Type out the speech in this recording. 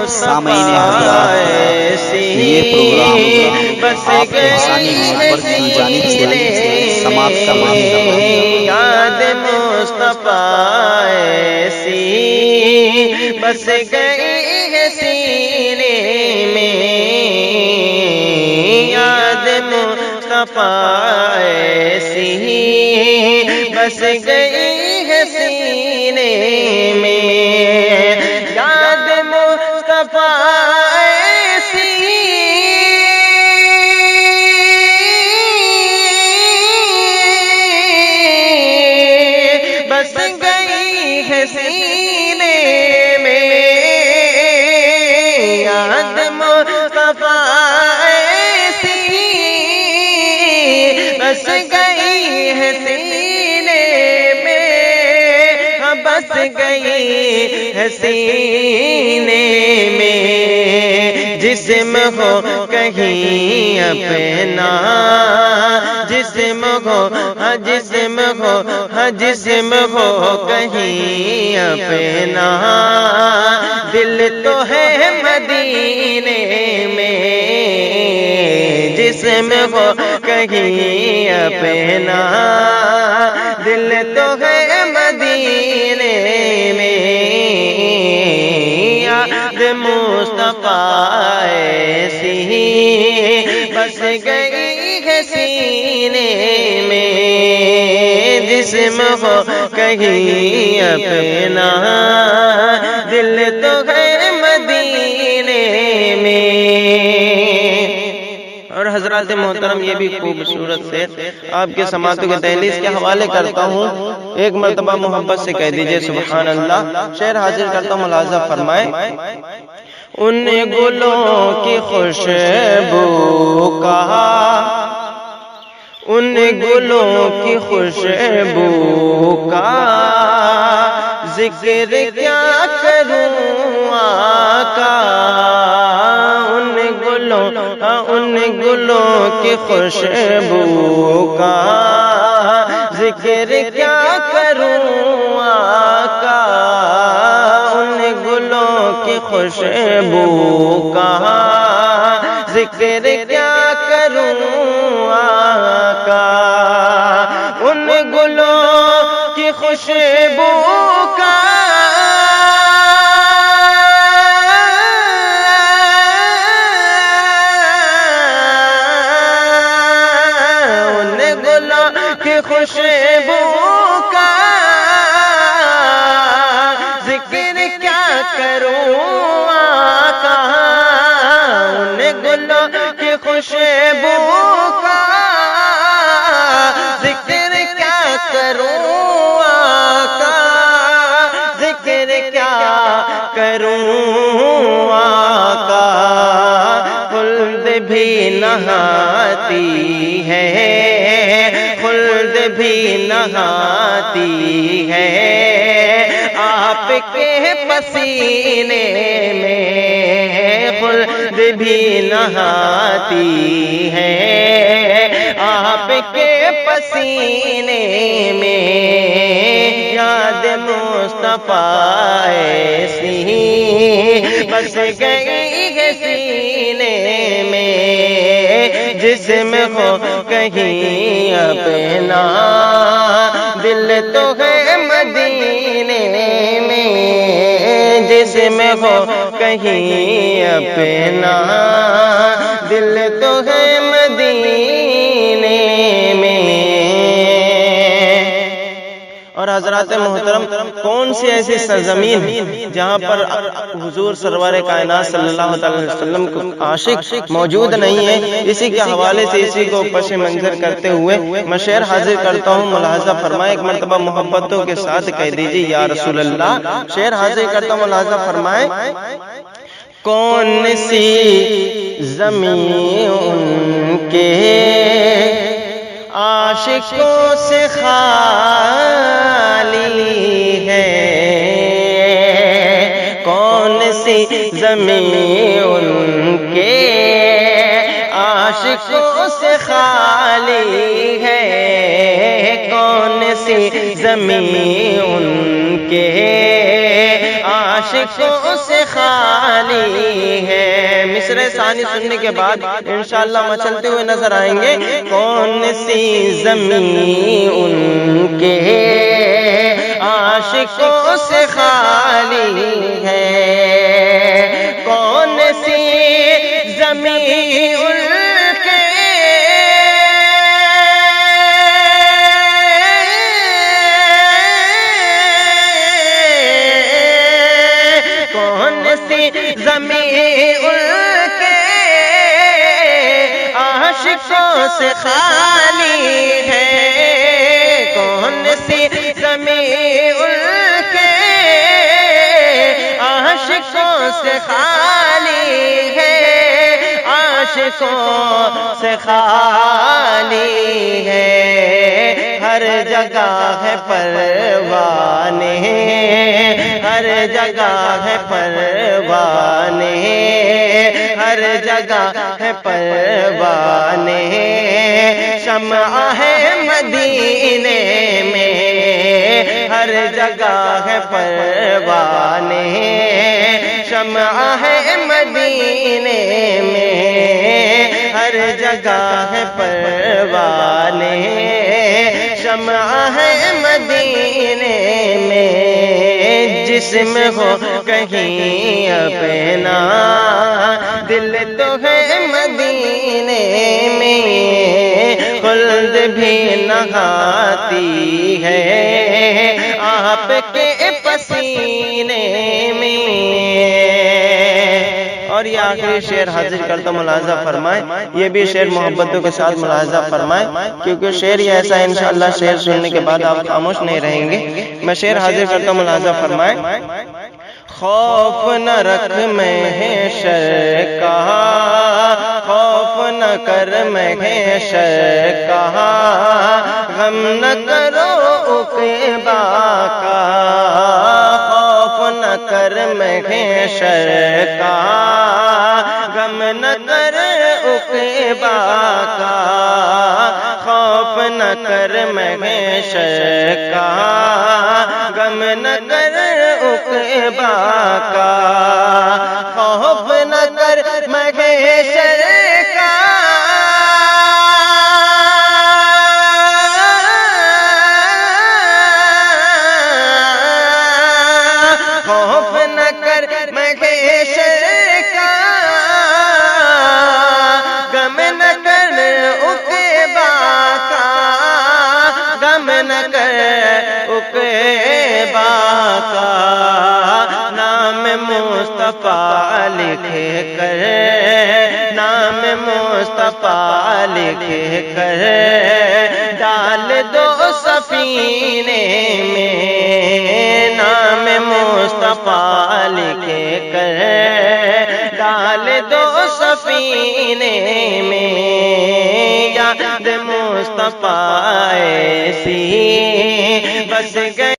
سامعین حضرات، یہ پروگرام آپ احسانی نیٹورک کی جانب سے سماعت کر رہے ہیں۔ یاد مصطفیٰ ایسی بس گئی ہے سینے میں، یاد مصطفیٰ ایسی بس گئی ہے سینے میں، یاد مصطفیٰ ایسی بس گئی ہے سینے میں، یاد مصطفیٰ ایسی بس گئی ہے سینے میں، بس گئی ہے سینے میں، جسم ہو کہیں اپنا، جسم ہو جسم ہو جسم ہو کہیں اپنا، دل تو ہے مدینے میں، جسم ہو کہیں اپنا، دل تو ہے مدینے میں، یاد مصطفیٰ ایسی بس گئی ہے سینے میں، جسم ہو کہیں اپنا، دل تو ہے مدینے میں۔ اور حضرات محترم، یہ بھی خوبصورت سے آپ کے سماعتوں کے دہلیز کے حوالے کرتا ہوں، ایک مرتبہ محبت سے کہہ دیجئے سبحان اللہ۔ شعر حاضر کرتا ہوں، ملاحظہ فرمائے۔ ان گلوں کی خوشبو کا، ان گلوں کی خوشبو کا ذکر کیا کروں آقا، ان گلوں کی خوشبو کا ذکر کیا کروں آقا، ان گلوں کی خوشبو کا ذکر کیا کروں آقا، ان گلوں کی خوشبو کا خوشبو کا ذکر کیا کروں آقا، ان گلوں کی خوشبو کا ذکر کیا کروں آقا، ذکر کیا کروں آقا، خلد بھی نہاتی ہے، خلد بھی نہاتی ہے آپ کے پسینے میں، خلد بھی نہاتی ہے آپ کے پسینے میں، یاد مصطفیٰ ایسی بس گئی ہے سینے میں، جسم ہو کہیں اپنا، دل تو ہے مدینے میں، جسم ہو کہیں اپنا، دل تو ہے مدینے میں۔ اور حضرات محترم، کون سی ایسی سرزمین جہاں پر حضور سرور کائنات صلی اللہ علیہ وسلم کو عاشق موجود نہیں ہے؟ اسی کے حوالے سے اسی کو پس منظر کرتے ہوئے میں شعر حاضر کرتا ہوں، ملاحظہ فرمائے، ایک مرتبہ محبتوں کے ساتھ کہہ دیجئے یا رسول اللہ۔ شعر حاضر کرتا ہوں، ملاحظہ فرمائے۔ کون سی زمین ان کے عاشقوں سے خالی ہے، کون سی زمین ان کے عاشقوں سے خالی ہے، کون سی زمین ان کے عاشقوں سے خالی ہے۔ مصرع ثانی سننے کے بعد انشاءاللہ مچلتے ہوئے نظر آئیں گے، کون سی زمین ان کے عاشقوں سے خالی ہے، کون سی زمین ان کے کون سی زمین ان کے عاشقوں سے خالی ہے، کون سی زمین ان کے عاشقوں سے خالی ہے، عاشقوں سے خالی ہے۔ ہر جگہ ہے پروانے، ہر جگہ ہے پروانے، ہر جگہ ہے پروانے، شمع ہے مدینے میں، ہر جگہ ہے پروانے، شمع ہے مدینے میں، ہر جگہ ہے پروانے، شمع ہے مدینے میں، جسم ہو کہیں اپنا دل تو ہے مدینے میں، خلد بھی نہاتی ہے آپ کے پسینے میں۔ اور یہ آخری شعر حاضر کرتا ملاحظہ فرمائیں، یہ بھی شعر محبتوں کے ساتھ ملاحظہ فرمائیں، کیونکہ شعر یہ ایسا ہے انشاءاللہ شعر سننے کے بعد آپ خاموش نہیں رہیں گے۔ میں شعر حاضر کرتا ملاحظہ فرمائیں، خوف نہ رکھ محشر کا، خوف نہ کر محشر کا، غم نہ کرو عقبہ کا، خوف نہ کر محشر کا، غم نہ کر عقبہ کا، خوف نہ کر محشر کا، غم نہ کر عقبہ کا، خوف نہ کر محشر کا، خوف نہ کر محشر کا، غم نہ کر عقبہ کا، غم نہ کر عقبہ کا، نام مصطفیٰ لکھ کر، نام مصطفیٰ لکھ کر ڈال دو سفینے میں، نام مصطفیٰ لکھ کر ڈال دو سفینے میں، یاد مصطفیٰ ایسی بس گئی